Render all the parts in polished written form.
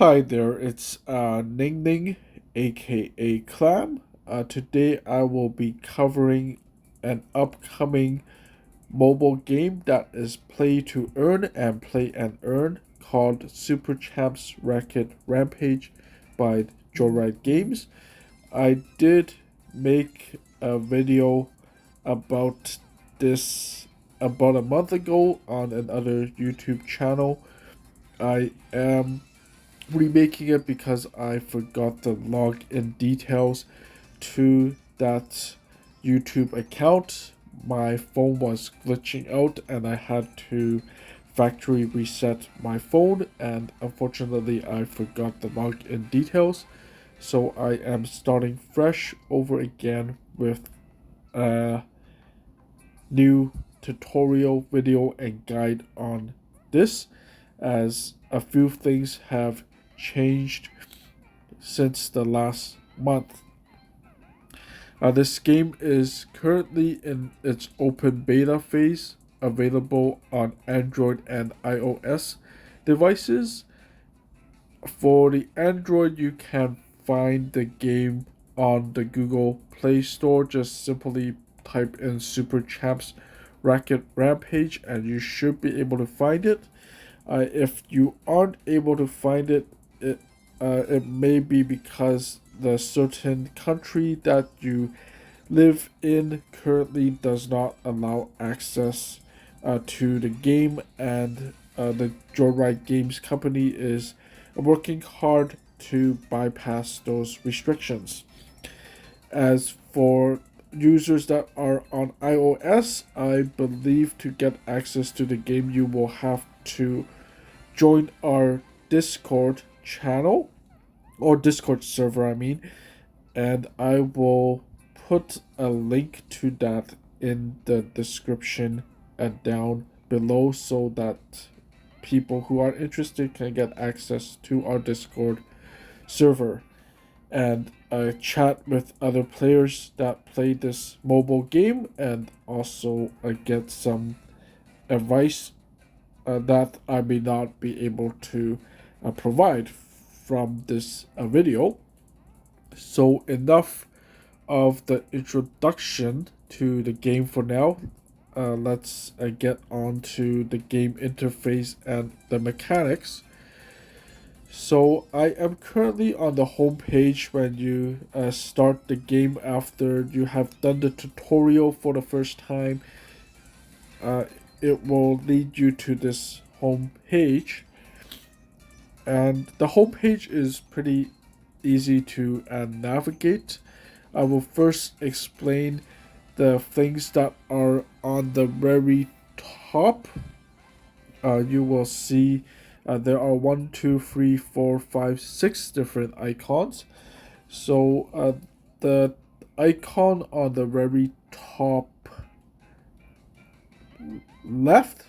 Hi there, it's Ning Ning, aka Clam. Today I will be covering an upcoming mobile game that is play to earn and play and earn called Super Champs Racket Rampage by Joyride Games. I did make a video about this about a month ago on another YouTube channel. I am remaking it because I forgot the login details to that YouTube account. My phone was glitching out and I had to factory reset my phone, and unfortunately I forgot the login details. So I am starting fresh over again with a new tutorial video and guide on this, as a few things have changed since the last month. This game is currently in its open beta phase, available on Android and iOS devices. For the Android, you can find the game on the Google Play Store. Just simply type in Super Champs Racket Rampage and you should be able to find it. If you aren't able to find it, it may be because the certain country that you live in currently does not allow access to the game, and the Joyride Games company is working hard to bypass those restrictions. As for users that are on iOS, I believe to get access to the game, you will have to join our Discord channel or Discord server, I mean, and I will put a link to that in the description down below so that people who are interested can get access to our Discord server and chat with other players that play this mobile game, and also get some advice that I may not be able to provide from this video. So, enough of the introduction to the game for now. Let's get on to the game interface and the mechanics. So I am currently on the home page when you start the game after you have done the tutorial for the first time. Uh, it will lead you to this home page, and the home page is pretty easy to navigate. I will first explain the things that are on the very top. You will see there are one, two, three, four, five, six different icons. So the icon on the very top left,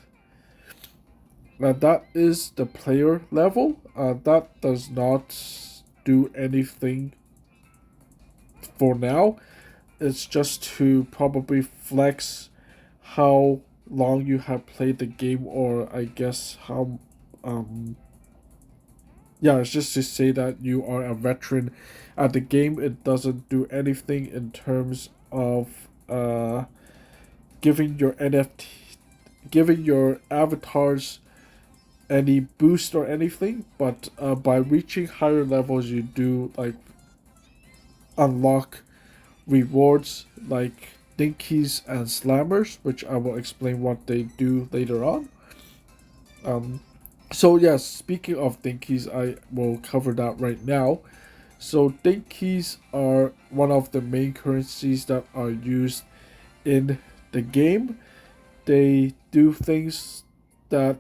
that is the player level. That does not do anything for now. It's just to probably flex how long you have played the game, or I guess how yeah, it's just to say that you are a veteran at the game. It doesn't do anything in terms of giving your NFT, giving your avatars any boost or anything. But by reaching higher levels, you do like unlock rewards like dinkies and slammers, which I will explain what they do later on. Um, so yes, speaking of dinkies, I will cover that right now. So dinkies are one of the main currencies that are used in the game. They do things that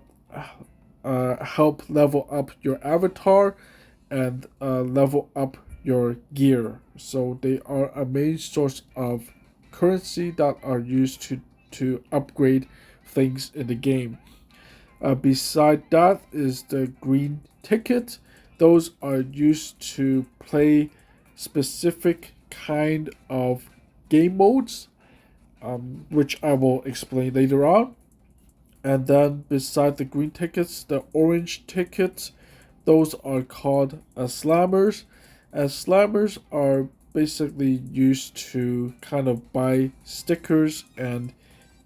help level up your avatar and level up your gear. So they are a main source of currency that are used to upgrade things in the game. Beside that is the green ticket. Those are used to play specific kind of game modes, which I will explain later on. And then beside the green tickets, the orange ticket, Those are called slammers, and slammers are basically used to kind of buy stickers and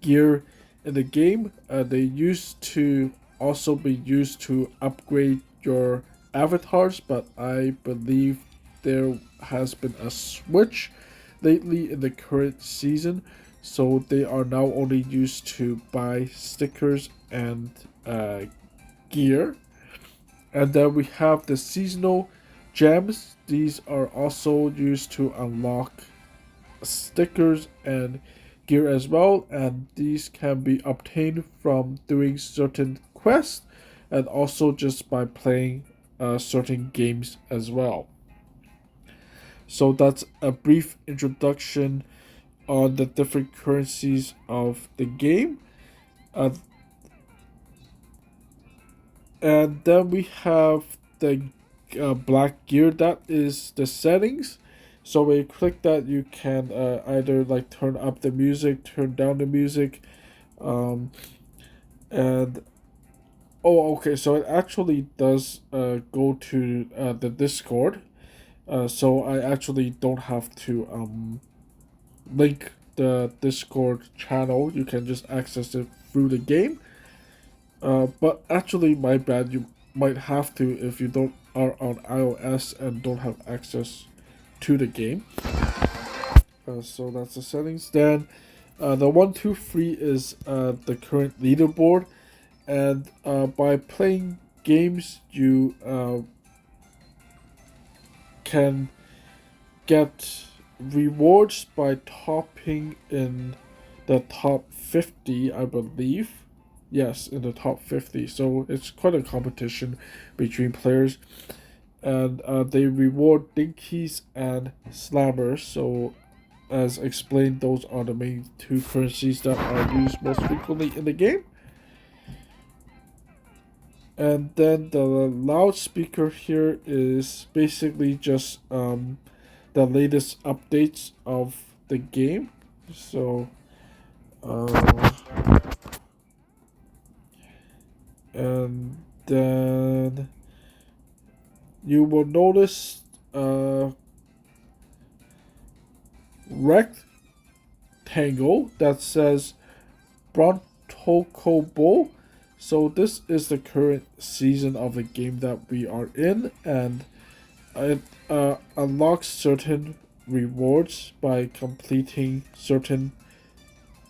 gear in the game. They used to also be used to upgrade your avatars, but I believe there has been a switch lately in the current season, so they are now only used to buy stickers and gear. And then we have the seasonal gems. These are also used to unlock stickers and gear as well, and these can be obtained from doing certain quests and also just by playing certain games as well. So that's a brief introduction on the different currencies of the game. Uh, and then we have the black gear. That is the settings. So when you click that, you can either like turn up the music, turn down the music, um, and oh, okay. So it actually does go to the Discord. So I actually don't have to link the Discord channel. You can just access it through the game. But actually, my bad. You might have to if you don't are on iOS and don't have access to the game. So that's the settings. Then, the 1, 2, 3 is the current leaderboard, and by playing games, you can get rewards by topping in the top 50, I believe. Yes, in the top 50. So it's quite a competition between players. And they reward dinkies and slammers. So, as explained, those are the main two currencies that are used most frequently in the game. And then the loudspeaker here is basically just the latest updates of the game. So, uh, and then you will notice rectangle that says Brontokobo. So this is the current season of the game that we are in, and it unlocks certain rewards by completing certain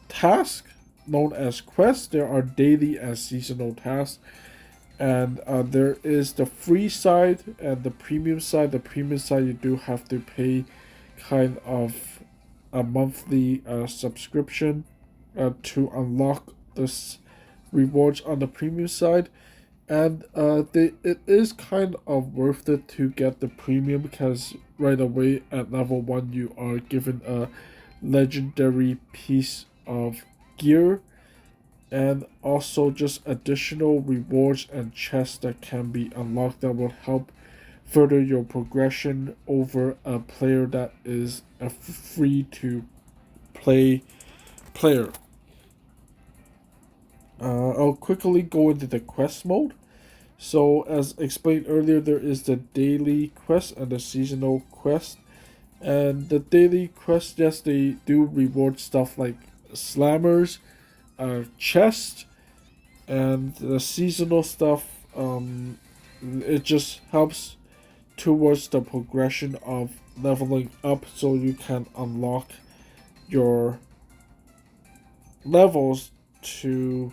tasks known as quests. There are daily and seasonal tasks, and there is the free side and the premium side. The premium side, you do have to pay kind of a monthly subscription to unlock this rewards on the premium side, and it is kind of worth it to get the premium because right away at level 1 you are given a legendary piece of gear and also just additional rewards and chests that can be unlocked that will help further your progression over a player that is a free to play player. I'll quickly go into the quest mode. So, as explained earlier, there is the daily quest and the seasonal quest. And the daily quest, yes, they do reward stuff like slammers, chest, and the seasonal stuff. It just helps towards the progression of leveling up so you can unlock your levels to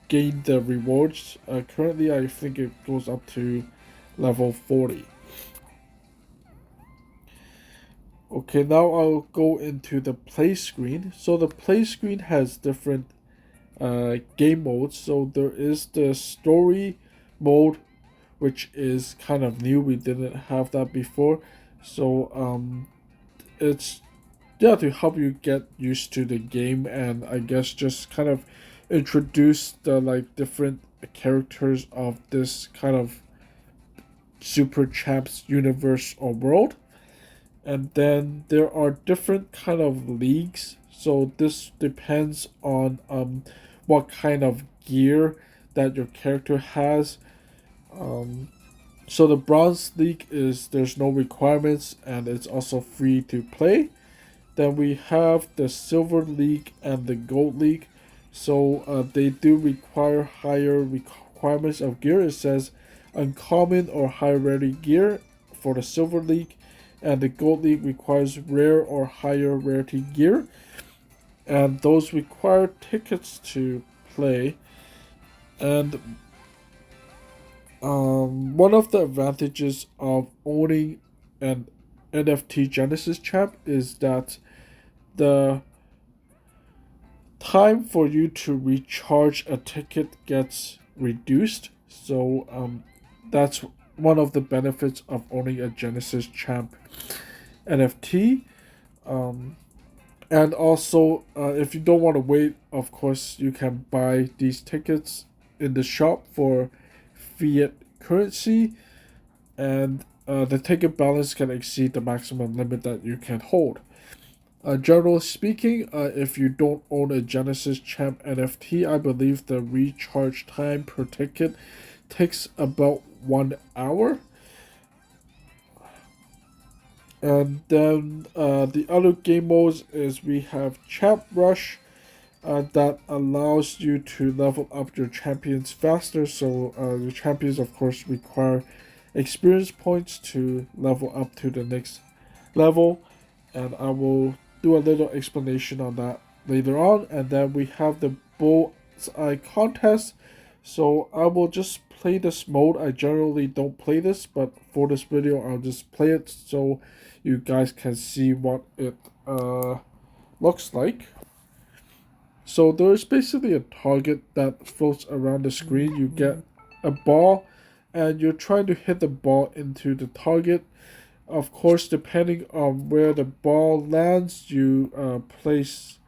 gain the rewards. Currently, I think it goes up to level 40. Okay, now I'll go into the play screen. So the play screen has different game modes. So there is the story mode, which is kind of new. We didn't have that before. So it's yeah to help you get used to the game and I guess just kind of introduce the like different characters of this kind of super champs universe or world. And then there are different kind of leagues, so this depends on what kind of gear that your character has. Um, so the Bronze League is there's no requirements and it's also free to play. Then we have the Silver League and the Gold League. So they do require higher requirements of gear. It says uncommon or high rarity gear for the Silver League, and the Gold League requires rare or higher rarity gear, and those require tickets to play. And one of the advantages of owning an NFT Genesis champ is that the time for you to recharge a ticket gets reduced. So that's one of the benefits of owning a Genesis champ NFT. Um, and also, if you don't want to wait, of course, you can buy these tickets in the shop for fiat currency, and the ticket balance can exceed the maximum limit that you can hold. Generally speaking, if you don't own a Genesis Champ NFT, I believe the recharge time per ticket takes about 1 hour. And then the other game modes is we have Champ Rush, that allows you to level up your champions faster. So your champions, of course, require experience points to level up to the next level, and I will do a little explanation on that later on. And then we have the bullseye contest. So I will just play this mode. I generally don't play this, but for this video, I'll just play it so you guys can see what it looks like. So there's basically a target that floats around the screen. You get a ball, and you're trying to hit the ball into the target. Of course, depending on where the ball lands, you place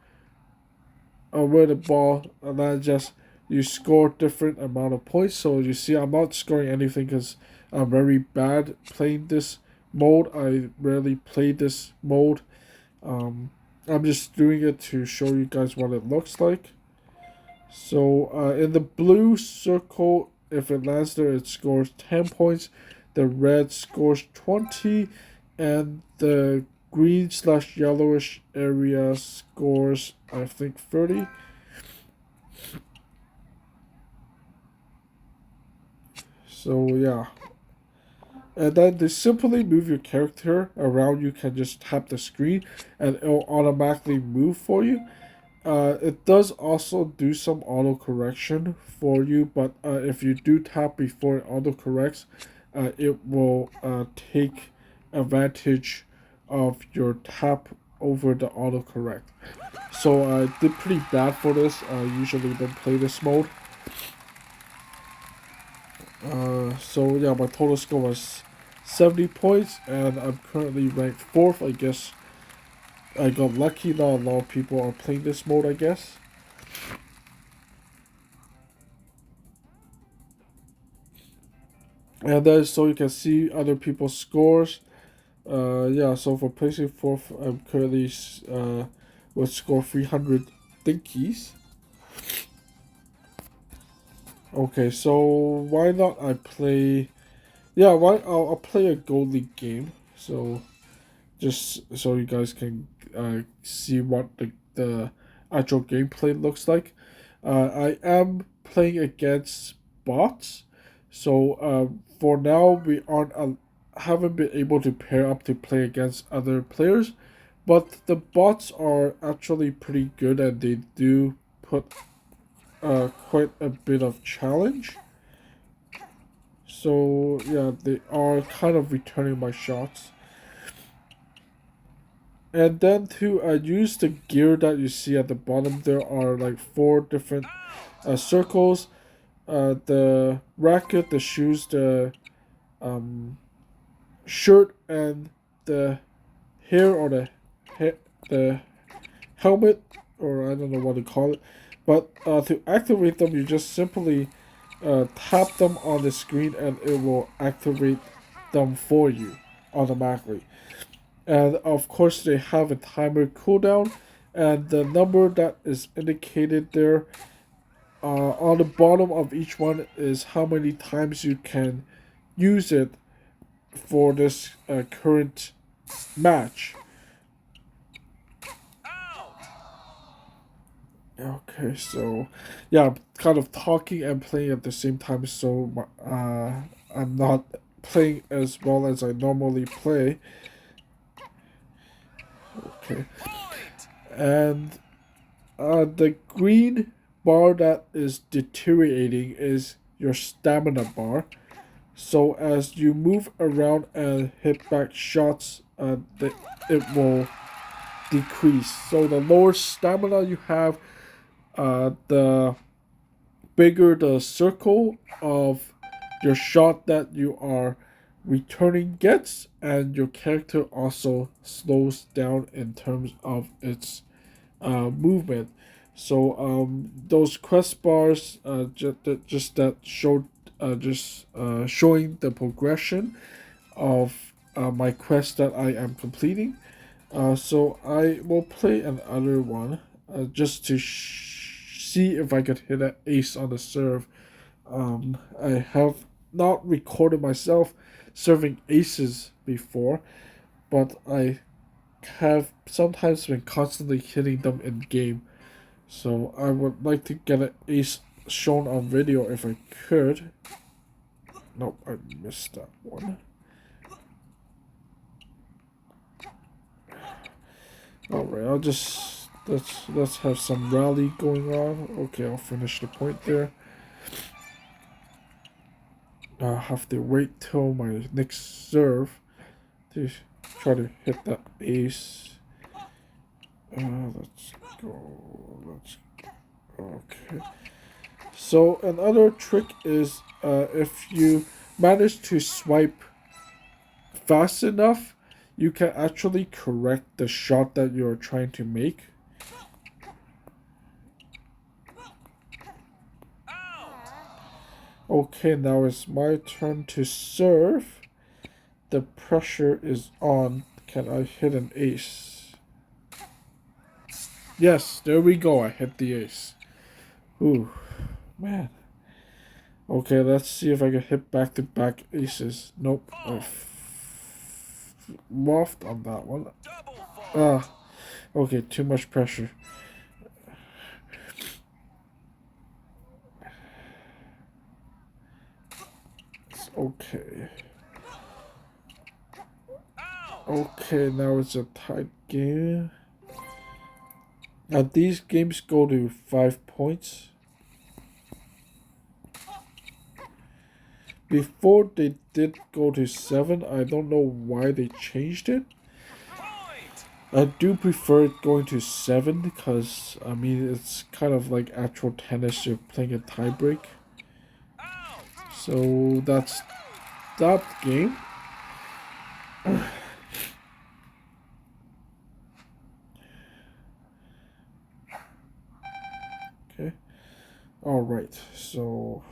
where the ball lands. Just you score different amount of points. So you see, I'm not scoring anything because I'm very bad playing this mode. I rarely play this mode. Um, I'm just doing it to show you guys what it looks like. So in the blue circle, if it lands there, it scores 10 points. The red scores 20, and the green slash yellowish area scores, I think, 30. So yeah. And then to simply move your character around, you can just tap the screen and it'll automatically move for you. It does also do some auto correction for you, but if you do tap before it auto corrects, it will take advantage of your tap over the auto correct. So I did pretty bad for this. I usually don't play this mode. So yeah, my total score was 70 points, and I'm currently ranked 4th. I guess I got lucky. Not a lot of people are playing this mode, I guess. And then so you can see other people's scores. Yeah, so for placing 4th, I'm currently would score 300 dinkies. Okay, so why not I play? Yeah, why I'll play a Gold League game. So just so you guys can see what the actual gameplay looks like. I am playing against bots, so for now we aren't haven't been able to pair up to play against other players, but the bots are actually pretty good and they do put quite a bit of challenge. So yeah, they are kind of returning my shots. And then to use the gear that you see at the bottom, there are like 4 different circles. The racket, the shoes, the um, shirt, and the hair or the helmet, or I don't know what to call it. But to activate them, you just simply tap them on the screen, and it will activate them for you automatically. And of course they have a timer cooldown, and the number that is indicated there On the bottom of each one is how many times you can use it for this current match. Okay, so yeah, I'm kind of talking and playing at the same time, so I'm not playing as well as I normally play. Okay, and the green bar that is deteriorating is your stamina bar. So as you move around and hit back shots, it will decrease. So the lower stamina you have, the bigger the circle of your shot that you are returning gets, and your character also slows down in terms of its movement. So those quest bars, just that showed, just showing the progression of my quest that I am completing. So I will play another one just to see if I could hit an ace on the serve. I have not recorded myself serving aces before, but I have sometimes been constantly hitting them in game. So I would like to get an ace shown on video if I could. Nope, I missed that one. Alright, I'll just let's have some rally going on. Okay, I'll finish the point there. I'll have to wait till my next serve to try to hit that ace. Let's go. Let's okay. So another trick is if you manage to swipe fast enough, you can actually correct the shot that you're trying to make. Okay, now it's my turn to serve. The pressure is on. Can I hit an ace? Yes, there we go. I hit the ace. Ooh, man. Okay, let's see if I can hit back-to-back aces. Nope. I lost on that one. Ah, okay, too much pressure. It's okay. Okay, now it's a tight game. Now these games go to 5 points. Before they did go to 7, I don't know why they changed it. I do prefer it going to 7 because, I mean, it's kind of like actual tennis. You're playing a tiebreak. So that's that game. Okay. Alright, so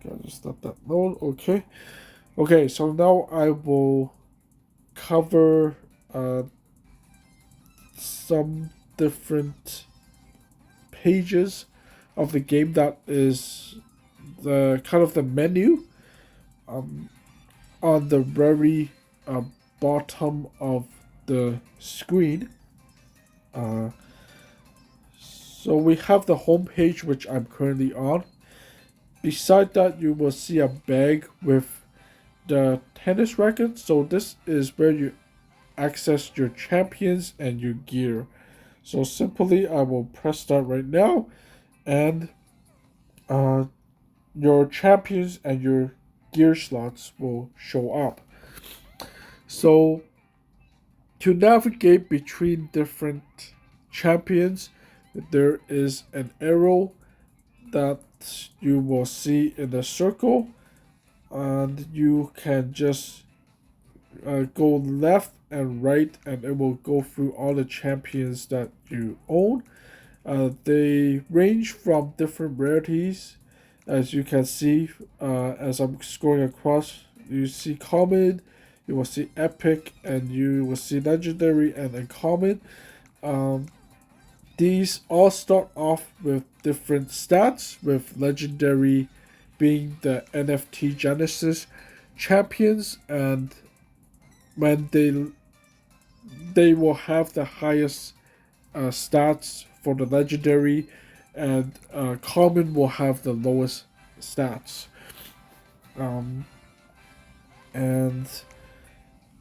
gotta just let that load. Okay. Okay, so now I will cover some different pages of the game that is the kind of the menu on the very bottom of the screen. So we have the home page, which I'm currently on. Beside that, you will see a bag with the tennis racket. So this is where you access your champions and your gear. So simply, I will press that right now, and uh, your champions and your gear slots will show up. So to navigate between different champions, there is an arrow that you will see in the circle, and you can just go left and right, and it will go through all the champions that you own. They range from different rarities, as you can see. As I'm scrolling across, you see common, you will see epic, and you will see legendary and uncommon. Um, these all start off with different stats, with legendary being the NFT Genesis champions, and when they will have the highest stats for the legendary, and common will have the lowest stats. Um, and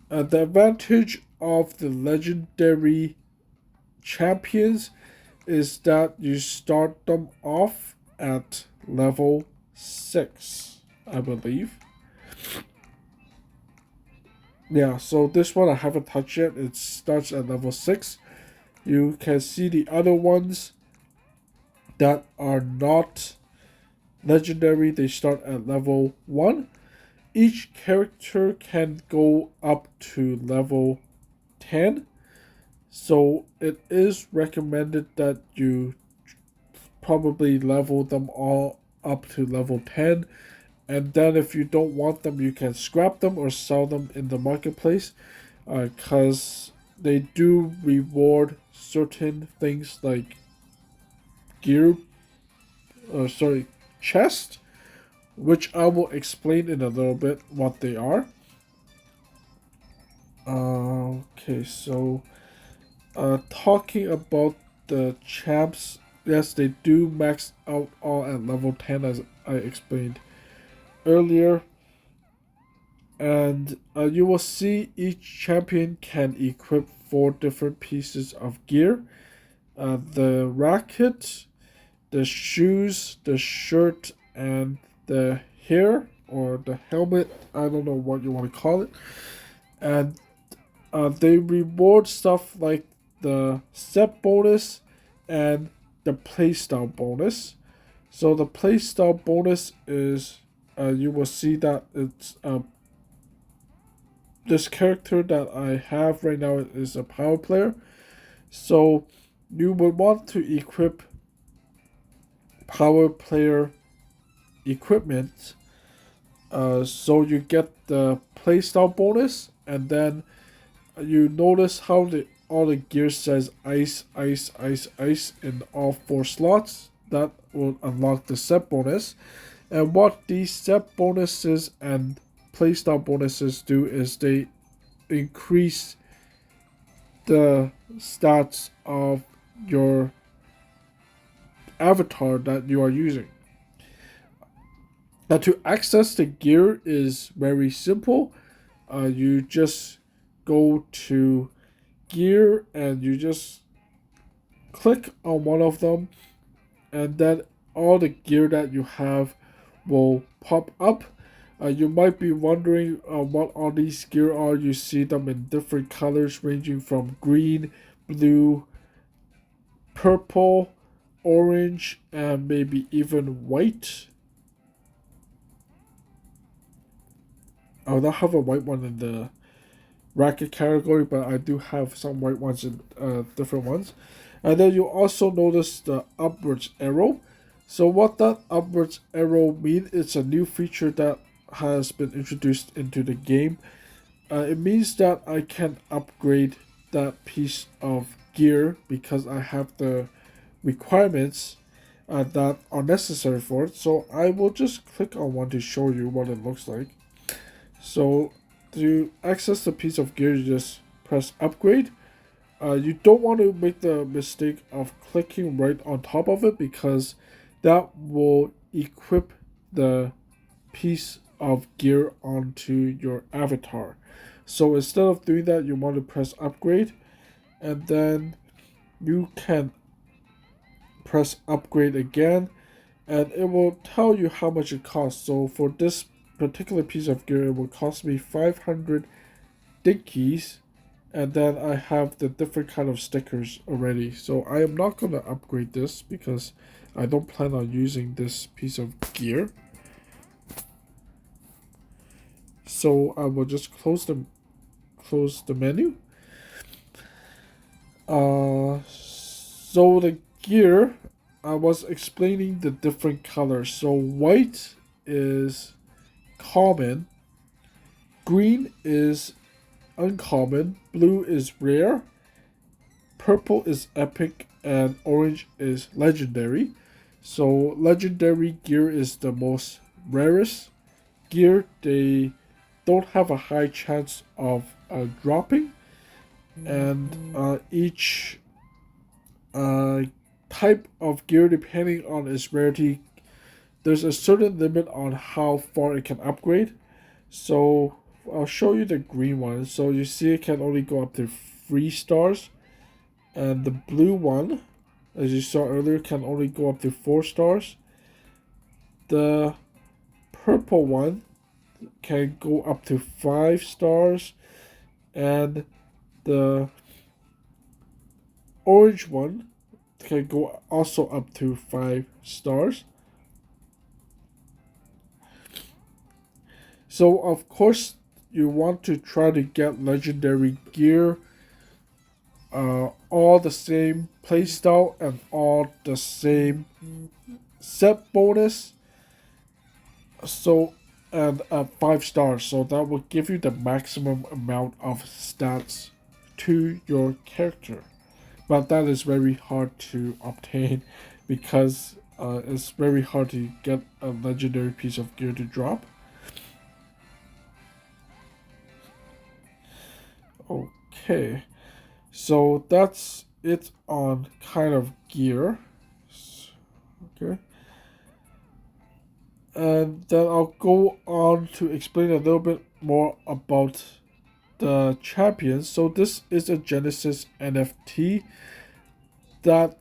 the advantage of the legendary champions is that you start them off at level 6, I believe. Yeah, so this one I haven't touched yet. It starts at level 6. You can see the other ones that are not legendary, they start at level 1. Each character can go up to level 10. So it is recommended that you probably level them all up to level 10. And then if you don't want them, you can scrap them or sell them in the marketplace. Because they do reward certain things like gear, chest, which I will explain in a little bit what they are. Okay, so talking about the champs, yes, they do max out all at level 10 as I explained earlier. And you will see each champion can equip 4 different pieces of gear. The racket, the shoes, the shirt, and the hair or the helmet. I don't know what you want to call it. And they reward stuff like the set bonus and the playstyle bonus. So the playstyle bonus is you will see that it's this character that I have right now is a power player. So you would want to equip power player equipment, so you get the playstyle bonus, and then you notice how all the gear says ice, ice, ice, ice in all 4 slots. That will unlock the set bonus. And what these set bonuses and playstyle bonuses do is they increase the stats of your avatar that you are using. Now, to access the gear is very simple. You just go to gear and you just click on one of them, and then all the gear that you have will pop up. You might be wondering what all these gear are. You see them in different colors ranging from green, blue, purple, orange, and maybe even white. I don't have a white one in the racket category, but I do have some white ones in different ones. And then you also notice the upwards arrow. So what that upwards arrow means, it's a new feature that has been introduced into the game. It means that I can upgrade that piece of gear because I have the requirements that are necessary for it. So I will just click on one to show you what it looks like. So to access the piece of gear, you just press upgrade. You don't want to make the mistake of clicking right on top of it because that will equip the piece of gear onto your avatar. So instead of doing that, you want to press upgrade, and then you can press upgrade again, and it will tell you how much it costs. So for this particular piece of gear, it will cost me 500 dinkies, and then I have the different kind of stickers already. So I am not going to upgrade this because I don't plan on using this piece of gear. So I will just close the menu. So the gear, I was explaining the different colors. So white is common, green is uncommon, blue is rare, purple is epic, and orange is legendary. So legendary gear is the most rarest gear. They don't have a high chance of dropping, and each uh, type of gear, depending on its rarity, there's a certain limit on how far it can upgrade. So I'll show you the green one. So you see it can only go up to 3 stars, and the blue one, as you saw earlier, can only go up to 4 stars. The purple one can go up to 5 stars, and the orange one can go also up to 5 stars. So of course you want to try to get legendary gear, all the same playstyle and all the same set bonus. So and at 5 stars, so that will give you the maximum amount of stats to your character. But that is very hard to obtain because it's very hard to get a legendary piece of gear to drop. Okay, so that's it on kind of gear. Okay. And then I'll go on to explain a little bit more about the champions. So this is a Genesis NFT that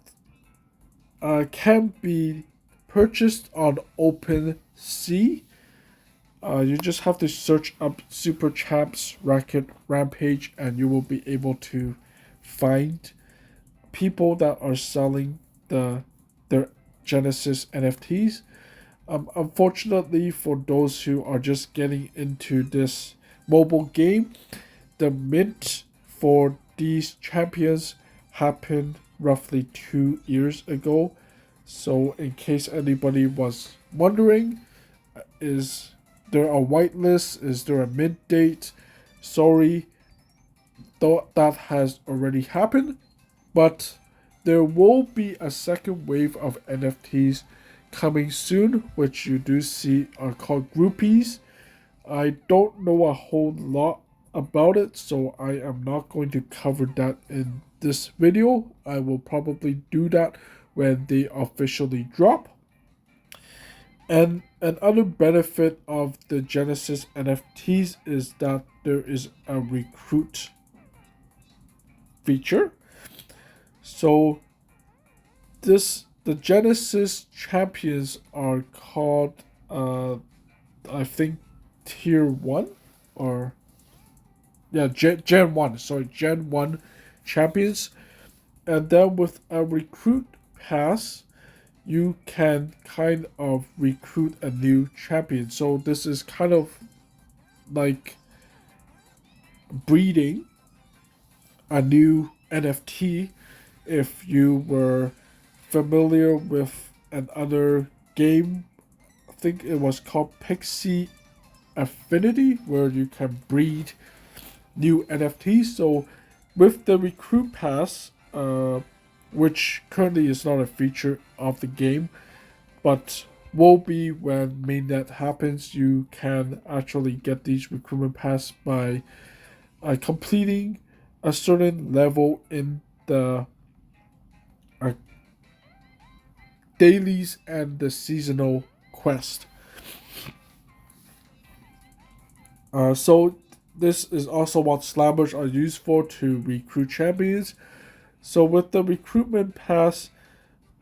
can be purchased on OpenSea. You just have to search up Super Champs Racket Rampage, and you will be able to find people that are selling their Genesis NFTs. Unfortunately, for those who are just getting into this mobile game, the mint for these champions happened roughly 2 years ago. So, in case anybody was wondering, is there a whitelist? Is there a mint date? Sorry, that has already happened, but there will be a second wave of NFTs coming soon, which you do see are called groupies. I don't know a whole lot about it, so I am not going to cover that in this video. I will probably do that when they officially drop. And another benefit of the Genesis NFTs is that there is a recruit feature. So the Genesis champions are called I think tier 1, or yeah, Gen 1, sorry, Gen 1 champions. And then with a recruit pass, you can kind of recruit a new champion. So this is kind of like breeding a new NFT. If you were familiar with another game, I think it was called Pixie Affinity, where you can breed new NFTs. So with the recruit pass, which currently is not a feature of the game, but will be when mainnet happens, you can actually get these recruitment pass by completing a certain level in the uh, dailies and the seasonal quest. So this is also what slammers are used for, to recruit champions. So with the recruitment pass,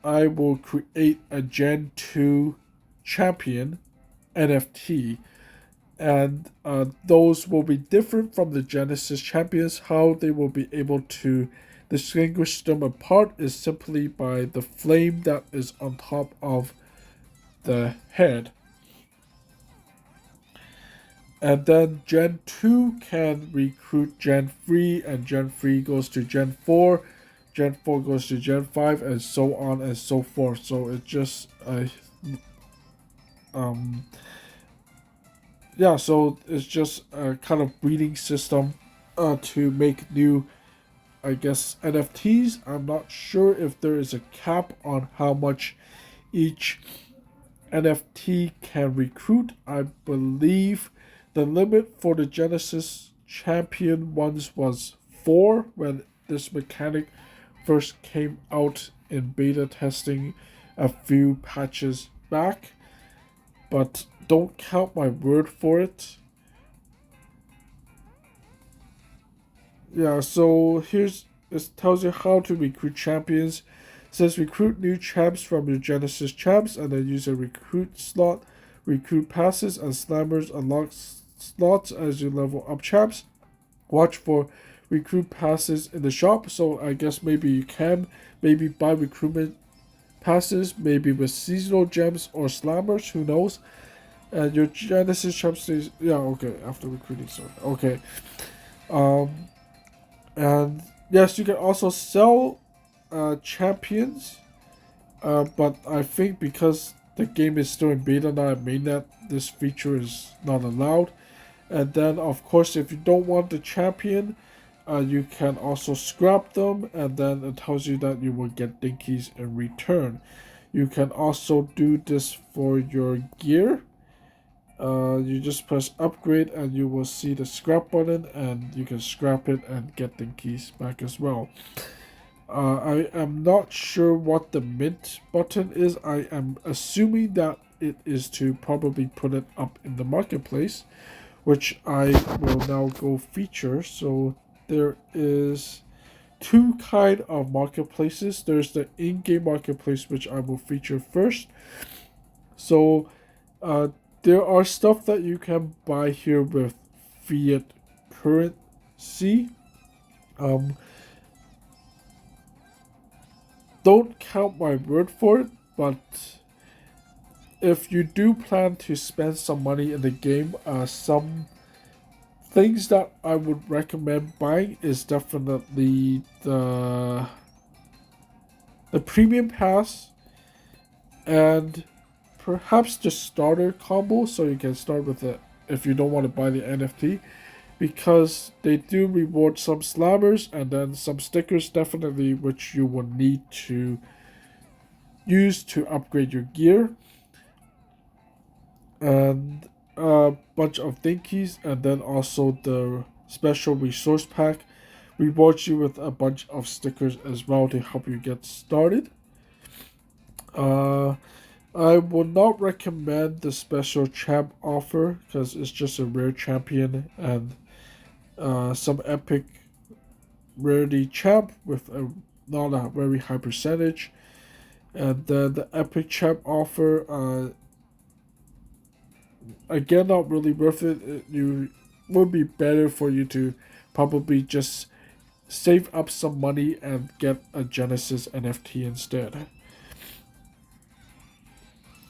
I will create a Gen 2 champion NFT, and those will be different from the Genesis champions. How they will be able to distinguish them apart is simply by the flame that is on top of the head. And then Gen 2 can recruit Gen 3, and Gen 3 goes to Gen 4, Gen 4 goes to Gen 5, and so on and so forth. So it just, yeah, so it's just a kind of breeding system to make new, I guess, NFTs. I'm not sure if there is a cap on how much each NFT can recruit. I believe the limit for the Genesis Champion ones was 4 when this mechanic first came out in beta testing a few patches back. But don't count my word for it. Yeah, so here's it tells you how to recruit champions. It says recruit new champs from your Genesis champs and then use a recruit slot. Recruit passes and slammers unlock slots as you level up champs. Watch for recruit passes in the shop. So I guess maybe you can maybe buy recruitment passes, maybe with seasonal gems or slammers, who knows? And your Genesis champ stays yeah, okay, after recruiting so okay. Um and yes, you can also sell champions, but I think because the game is still in beta now at mainnet, this feature is not allowed. And then, of course, if you don't want the champion, you can also scrap them, and then it tells you that you will get dinkies in return. You can also do this for your gear. You just press upgrade and you will see the scrap button and you can scrap it and get the keys back as well. I am not sure what the mint button is. I am assuming that it is to probably put it up in the marketplace, which I will now go feature. So there is two kind of marketplaces. There's the in-game marketplace, which I will feature first. So uh, there are stuff that you can buy here with fiat currency. Um, don't count my word for it, but if you do plan to spend some money in the game, some things that I would recommend buying is definitely the premium pass and perhaps the starter combo, so you can start with it if you don't want to buy the NFT, because they do reward some slammers and then some stickers definitely, which you will need to use to upgrade your gear, and a bunch of dinkies, and then also the special resource pack rewards you with a bunch of stickers as well to help you get started. Uh, I would not recommend the special champ offer because it's just a rare champion and some epic rarity champ with a not a very high percentage. And then the epic champ offer, again, not really worth it. You would be better for you to probably just save up some money and get a Genesis NFT instead.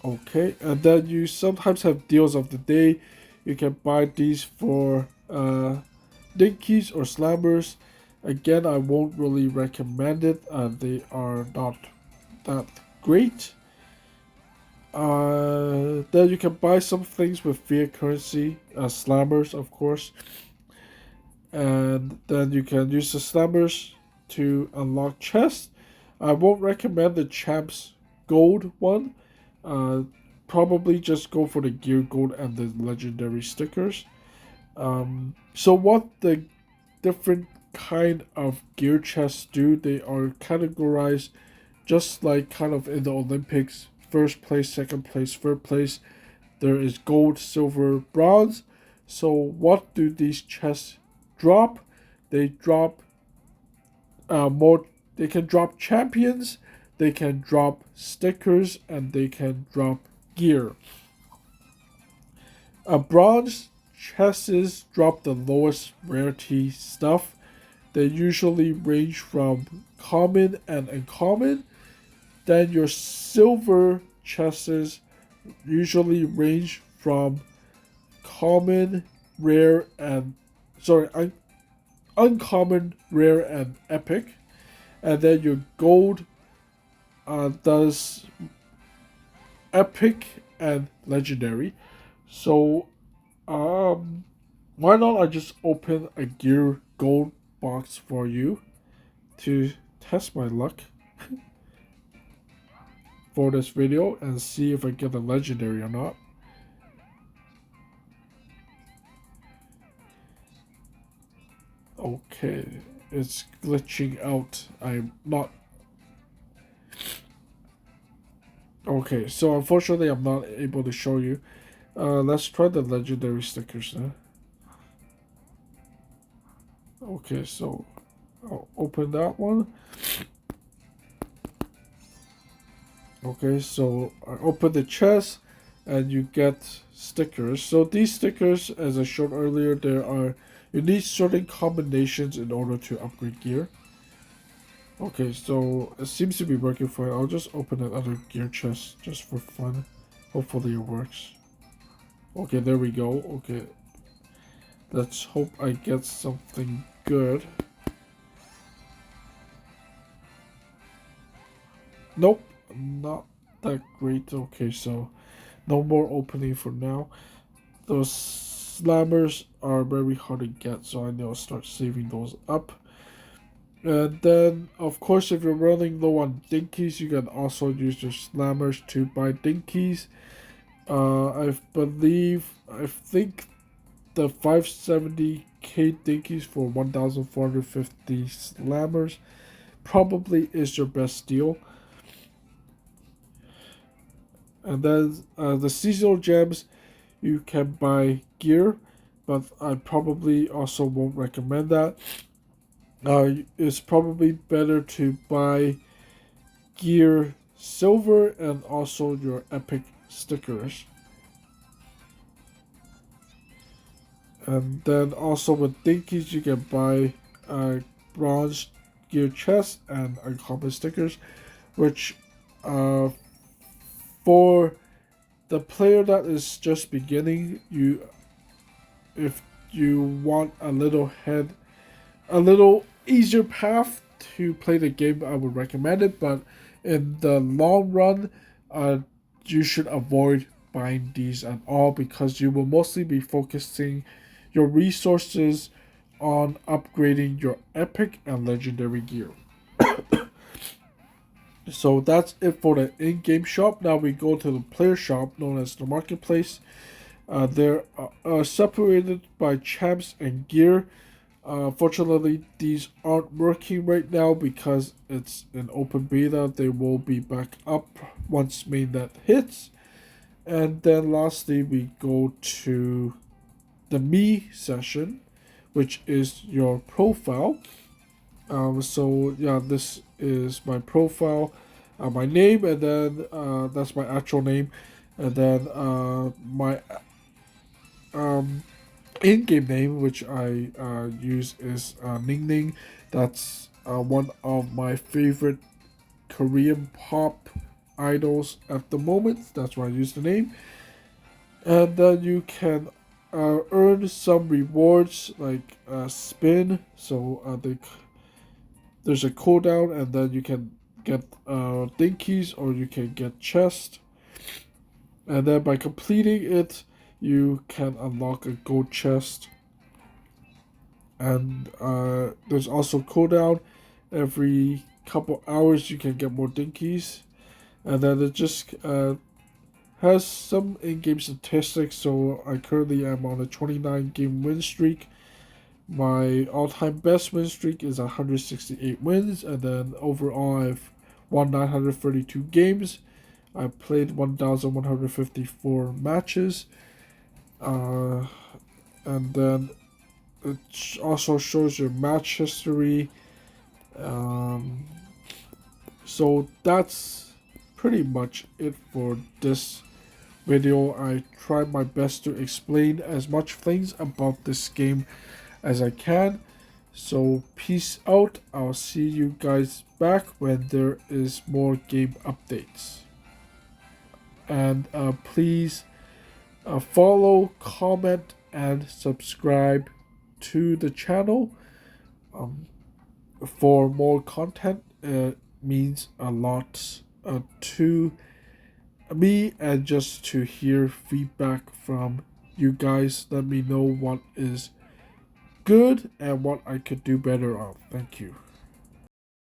Okay, and then you sometimes have deals of the day. You can buy these for dinkies or slammers. Again, I won't really recommend it. They are not that great. Then you can buy some things with fiat currency, slammers, of course. And then you can use the slammers to unlock chests. I won't recommend the champs gold one. Uh, Probably just go for the gear gold and the legendary stickers. So what the different kind of gear chests do, they are categorized just like kind of in the Olympics, first place, second place, third place. There is gold, silver, bronze. So what do these chests drop? They drop more. They can drop champions. They can drop stickers, and they can drop gear. Bronze chests drop the lowest rarity stuff. They usually range from common and uncommon. Then your silver chests usually range from common, rare, and uncommon, rare, and epic. And then your gold does epic and legendary. So, why not I just open a gear gold box for you to test my luck for this video and see if I get a legendary or not. Okay, it's glitching out. I'm not. Okay, so unfortunately I'm not able to show you. Let's try the legendary stickers now. Okay, so I'll open that one. Okay, so I open the chest and you get stickers. So these stickers, as I showed earlier, you need certain combinations in order to upgrade gear. Okay, so it seems to be working fine. I'll just open another gear chest just for fun. Hopefully it works. Okay, there we go. Okay, let's hope I get something good. Nope, not that great. Okay, so no more opening for now. Those slammers are very hard to get, so I need to start saving those up. And then, of course, if you're running low on dinkies, you can also use your slammers to buy dinkies. I think the 570k dinkies for 1,450 slammers probably is your best deal. And then the seasonal gems, you can buy gear, but I probably also won't recommend that. It's probably better to buy gear silver and also your epic stickers. And then also with dinkies, you can buy bronze gear chest and uncommon stickers, which for the player that is just beginning, if you want a little easier path to play the game, I would recommend it. But in the long run, you should avoid buying these at all because you will mostly be focusing your resources on upgrading your epic and legendary gear. So that's it for the in-game shop. Now we go to the player shop, known as the marketplace. They're separated by champs and gear. Fortunately, these aren't working right now because it's an open beta. They will be back up once mainnet hits. And then lastly, we go to the me session, which is your profile. So yeah, this is my profile, my name, and then that's my actual name, and then my in-game name, which I use, is Ning Ning. That's one of my favorite Korean pop idols at the moment. That's why I use the name. And then you can earn some rewards like spin. So there's a cooldown, and then you can get dinkies or you can get chest. And then by completing it, you can unlock a gold chest. And there's also cooldown. Every couple hours, you can get more dinkies. And then it just has some in-game statistics. So I currently am on a 29 game win streak. My all-time best win streak is 168 wins, and then overall I've won 932 games. I played 1,154 matches, and then it also shows your match history. So that's pretty much it for this video. I tried my best to explain as much things about this game as I can. So peace out. I'll see you guys back when there is more game updates. And please follow, comment, and subscribe to the channel for more content. It means a lot to me, and just to hear feedback from you guys. Let me know what is good and what I could do better on. Thank you.